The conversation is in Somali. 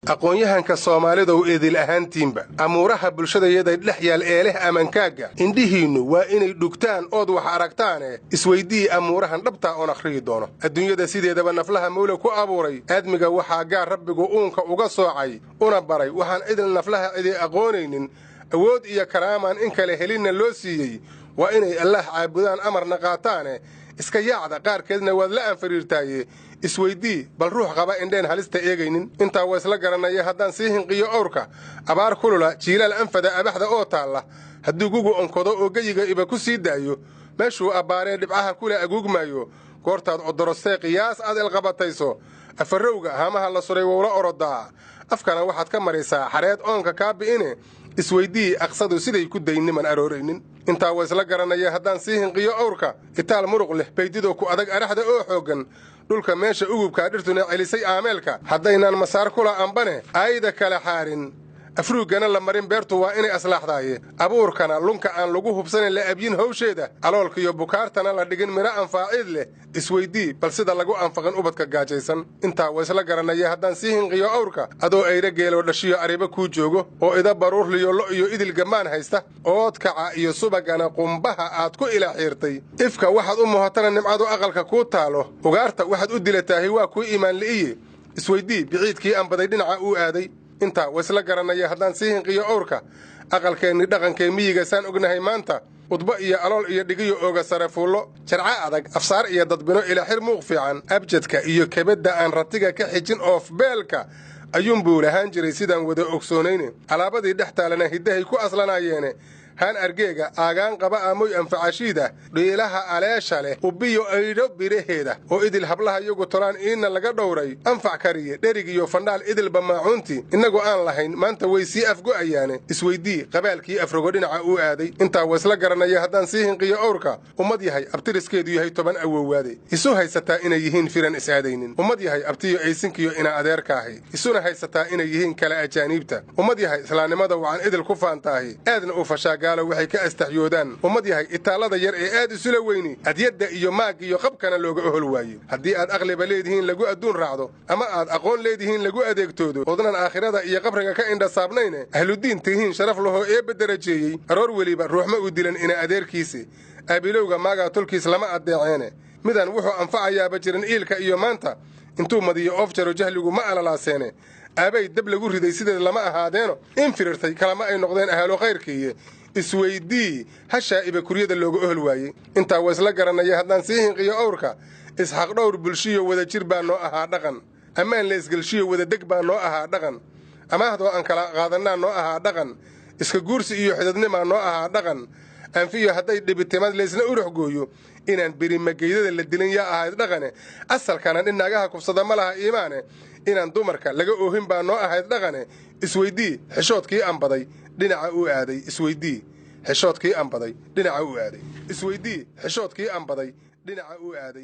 aqoon-yahanka Soomaalida oo idil ahaantiinba amuuraha bulshadayada dhexyaal ee leh amankaaga indhihiinu waa inay dhugtaan ood wax aragtaan isweydii amuurahan dhabta oo akhriyi doono adduunyada sideedaba naflaha Mawla ku abuuray aadmiga waxa gaar rabbigu uunka uga soocay una baray waxaan idil naflaha idii aqoonaynin awood iyo karaaman in kale helina loo siiyay waa inay Allah caabudaan amarna qaataan iska yaacda qaarkeedna waad la anfariirtaaye isweydii bal ruux qaba indheen halista eegaynin inta way isla garanaya haddaan sii hinqiyo awrka abaar kulula jiilal anfada abaxda oo taala haddii gugu onkodo oo gayiga iba ku sii daayo meeshuu abaaree dhibcaha kula aguugmaayo goortaad odorostay qiyaas aad ilqabatayso afarowga hamaha la suray wowla orodaa afkana waxaad ka maraysaa xareed oonka kaa bi'ine isweydii aqsadu siday ku dayniman arooraynin inta way isla garanaya haddaan sii hinqiyo awrka itaal muruq leh baydido ku adag araxda oo xoogan dhulka meesha ugubka dhirtuna celisay aameelka haddaynan masaar kula ambane ayda kala xaarin afruugana la marin beertu waa inay aslaaxdaaye abuurkana lunka aan lagu hubsanin la abyin hawsheeda aloolka iyo bukaartana la dhigin mira anfaaciid leh isweydii bal sida lagu anfaqin ubadka gaajaysan intaa way isla garanaya haddaan sii hinqiyo awrka adoo ayra geelo dhashiyo ariba kuu joogo oo ida baruurliyo lo iyo idil gamaan haysta oodkaca iyo subagana qumbaha aad ku ila xiirtay ifka waxaad u muhatana nimcadu aqalka kuu taalo ugaarta waxaad u dilataahay waa kuu iimaan li'iye isweydii biciidkii aan baday dhinaca uu aaday inta wasla garanaya haddaan sii hinqiyo awrka aqalkeenni dhaqankee miyiga saan ognahay maanta udba iyo alool iyo dhigiyo ooga sare fuullo jarca adag afsaar iyo dadbino ila xir muuq fiican abjadka iyo kebadda aan ratiga ka xijin oof beelka ayuunbuu lahaan jiray sidaan wada ogsoonayne alaabadii dhex taalana hiddahay ku aslanayeene haan argeega aagaan qaba aamoy anfacashiida dhiilaha aleesha leh ubiyo aydho biraheeda oo idil hablaha iyagu tolaan iina laga dhowray anfac kariye dherig iyo fandhaal idilba maacuunti inagoo aan lahayn maanta way sii afgo'ayaane isweydii qabaalkii afrogo dhinaca uu aaday intaa waysla garanaya haddaan sii hinqiyo awrka ummad yahay abtiriskeedu yahay 10 awoowaade isu haysataa inay yihiin firan is-aadaynin ummad yahay abtiyo aysinkiyo ina adeerkaahi isuna haysataa inay yihiin kala ajaaniibta ummad yahay islaamnimada waxaan idil ku faantaahi aadna u fashaa gaalo waxay ka astaxyoodaan ummad yahay itaalada yar ee aad isula weyni adyada iyo maag iyo qabkana looga ohol waayo haddii aad aqliba leedihiin lagu adduun raacdo ama aad aqoon leedihiin lagu adeegtoodo odnan aakhirada iyo qabriga ka indha saabnayne ahludiin tihiin sharaf lahoo eebba darajeeyey aroor weliba ruuxma u dilan ina adeerkiisi aabilowga maagaa tolkiis lama addeeceene midaan wuxuu anfacayaaba jiran iilka iyo maanta intuu madiyo oof jaro jahligu ma alalaaseene aabay dab lagu riday sideed lama ahaadeeno in firirtay kalama ay noqdeen ahalo khayrkiiye isweydii hashaa iba kuryada looga ohol waayey intaa way isla garanaya haddaan sii hinqiyo awrka isxaq dhowr bulshiyo wada jir baa noo ahaa dhaqan ammaan la isgelshiyo wada deg baa noo ahaa dhaqan amaahdoo aan kala qaadanaa noo ahaa dhaqan iska guursi iyo xidadnimaa noo ahaa dhaqan anfiyo hadday dhibitimad laysna urux gooyo inaan berimageydada la dilin yaa ahayd dhaqane asalkana dhinagaha kubsada ma laha iimaane inaan dumarka laga oohin baa noo ahayd dhaqane isweydii xishoodkii anbaday dhinaca uu aaday isweydii xishoodkii anbaday dhinaca uu aaday isweydii xishoodkii anbaday dhinaca uu aaday